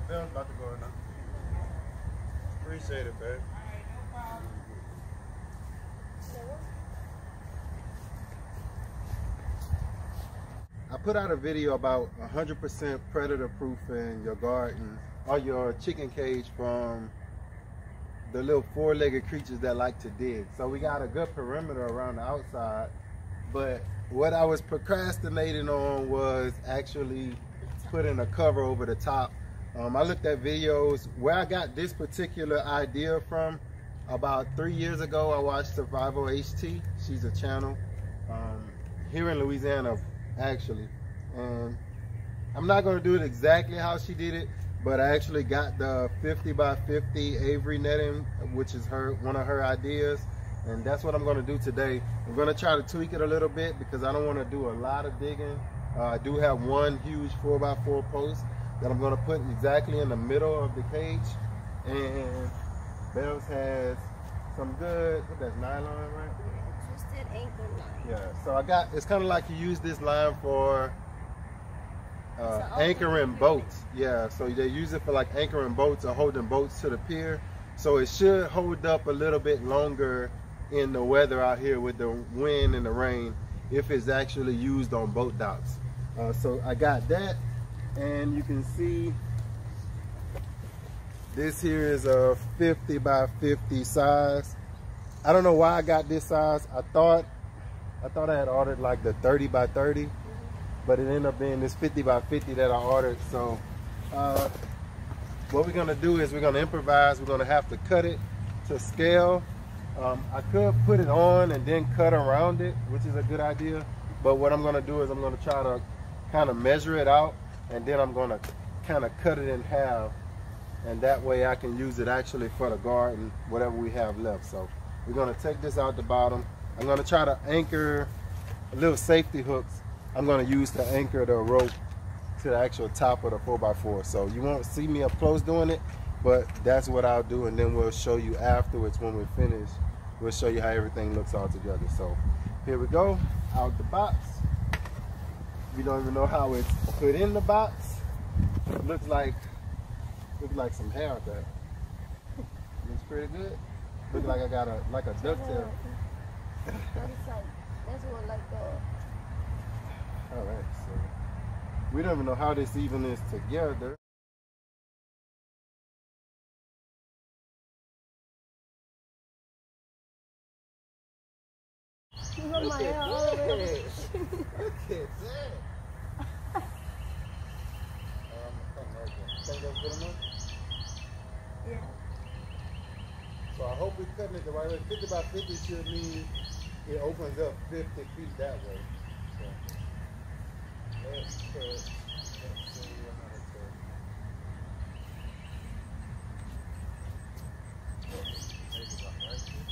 Bell's about to go in now. Appreciate it, babe. I put out a video about 100% predator proofing your garden or your chicken cage from the little four-legged creatures that like to dig. So we got a good perimeter around the outside, but what I was procrastinating on was actually putting a cover over the top. I looked at videos. Where I got this particular idea from, about 3 years ago, I watched Survival HT. She's a channel here in Louisiana, actually. And I'm not gonna do it exactly how she did it, but I actually got the 50 by 50 Avery netting, which is one of her ideas. And that's what I'm gonna do today. I'm gonna try to tweak it a little bit because I don't wanna do a lot of digging. I do have one huge 4x4 post that I'm gonna put exactly in the middle of the cage. And Bells has some good, that's nylon, right? Twisted anchor line. Yeah, so I got, it's kind of like you use this line for anchoring boats. Yeah, so they use it for like anchoring boats or holding boats to the pier. So it should hold up a little bit longer in the weather out here with the wind and the rain if it's actually used on boat docks. So I got that, and you can see this here is a 50 by 50 size. I don't know why I got this size. I thought I had ordered like the 30 by 30, but it ended up being this 50 by 50 that I ordered. So what we're gonna do is we're gonna improvise. We're gonna have to cut it to scale. I could put it on and then cut around it, which is a good idea. But what I'm gonna do is I'm gonna try to kind of measure it out, and then I'm gonna kind of cut it in half. And that way I can use it actually for the garden, whatever we have left. So we're gonna take this out the bottom. I'm gonna try to anchor little safety hooks. I'm gonna use to anchor the rope to the actual top of the 4x4. So you won't see me up close doing it, but that's what I'll do. And then we'll show you afterwards when we're finished. We'll show you how everything looks all together. So here we go, out the box. We don't even know how it's put in the box. It looks like some hair out there. Looks pretty good. Looks like I got a ducktail. That's what like the. All right, so we don't even know how this even is together. Look at that. Look at that. Think that's good enough? Yeah. So I hope we're cutting it the right way. 50 by 50 should mean it opens up 50 feet that way. So let's cut. Let's see how to cut. Maybe about right here.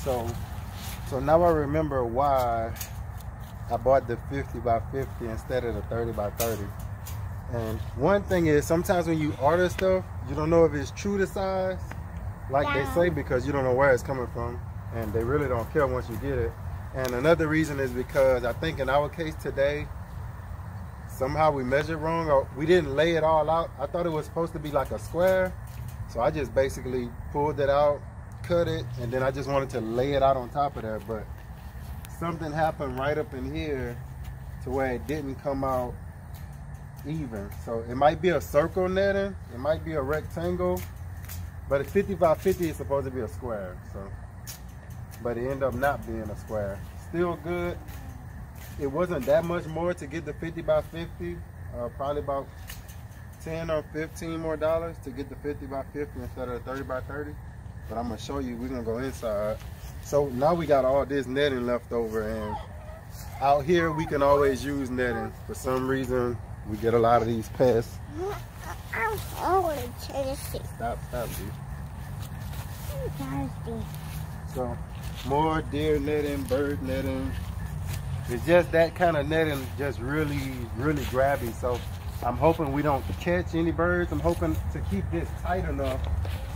So now I remember why I bought the 50 by 50 instead of the 30 by 30. And one thing is, sometimes when you order stuff, you don't know if it's true to size, like they say, because you don't know where it's coming from, and they really don't care once you get it. And another reason is because I think in our case today, somehow we measured wrong, or we didn't lay it all out. I thought it was supposed to be like a square, so I just basically pulled it out, cut it, and then I just wanted to lay it out on top of there. But something happened right up in here to where it didn't come out even. So it might be a circle netting, it might be a rectangle, but a 50 by 50 is supposed to be a square. So, but it ended up not being a square. Still good. It wasn't that much more to get the 50 by 50. Probably about 10 or 15 more dollars to get the 50 by 50 instead of the 30 by 30. But I'm gonna show you. We're gonna go inside. So now we got all this netting left over, and out here we can always use netting. For some reason, we get a lot of these pests. I want to chase it. Stop, dude. I'm thirsty. So, more deer netting, bird netting. It's just that kind of netting, just really, really grabby. So, I'm hoping we don't catch any birds. I'm hoping to keep this tight enough,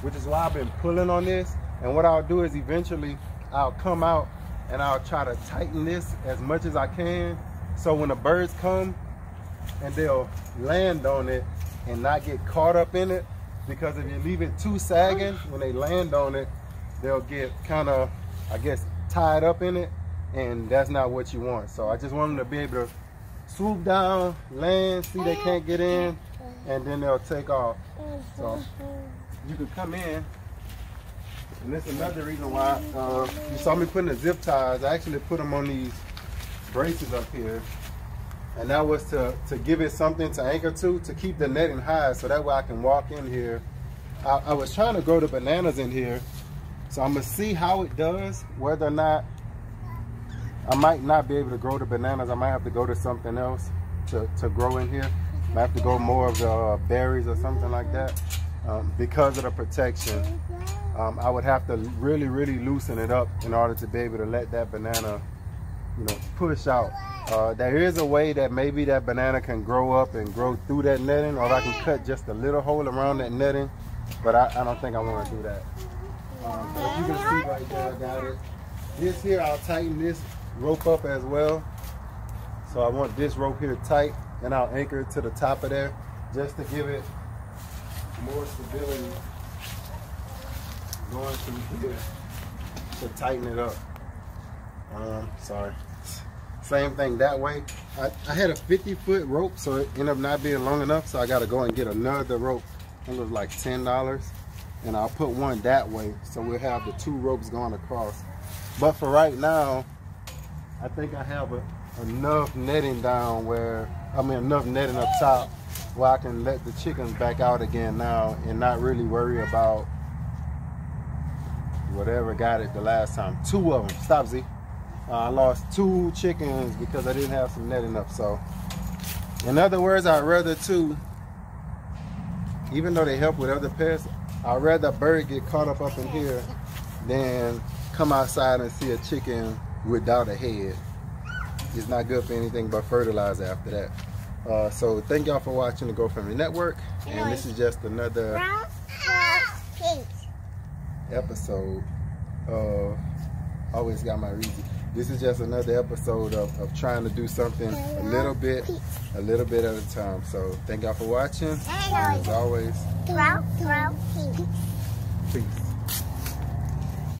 which is why I've been pulling on this. And what I'll do is eventually I'll come out and I'll try to tighten this as much as I can. So when the birds come, and they'll land on it and not get caught up in it, because if you leave it too sagging, when they land on it, they'll get kind of, I guess, tied up in it, and that's not what you want. So I just want them to be able to swoop down, land, see they can't get in, and then they'll take off. So you can come in, and that's another reason why you saw me putting the zip ties. I actually put them on these braces up here. And that was to give it something to anchor to keep the netting high, so that way I can walk in here. I was trying to grow the bananas in here, so I'm gonna see how it does, whether or not I might not be able to grow the bananas. I might have to go to something else to grow in here. I might have to go more of the berries or something like that, because of the protection. I would have to really, really loosen it up in order to be able to let that banana, you know, push out. There is a way that maybe that banana can grow up and grow through that netting, or I can cut just a little hole around that netting, but I don't think I want to do that. But you can see right there, I got it. This here, I'll tighten this rope up as well. So I want this rope here tight, and I'll anchor it to the top of there just to give it more stability going through here to tighten it up. Sorry. Same thing that way. I had a 50-foot rope, so it ended up not being long enough, so I got to go and get another rope. I think it was like $10, and I'll put one that way, so we'll have the two ropes going across. But for right now, I think I have enough netting down enough netting up top where I can let the chickens back out again now and not really worry about whatever got it the last time. 2 of them. Stop, Z. I lost 2 chickens because I didn't have some netting up. So, in other words, I'd rather even though they help with other pests, I'd rather a bird get caught up in here than come outside and see a chicken without a head. It's not good for anything but fertilizer after that. So thank y'all for watching the Grow Family Network, and this is just another episode of Always Got My Reason. This is just another episode of trying to do something a little bit at a time. So thank y'all for watching, and as always, peace.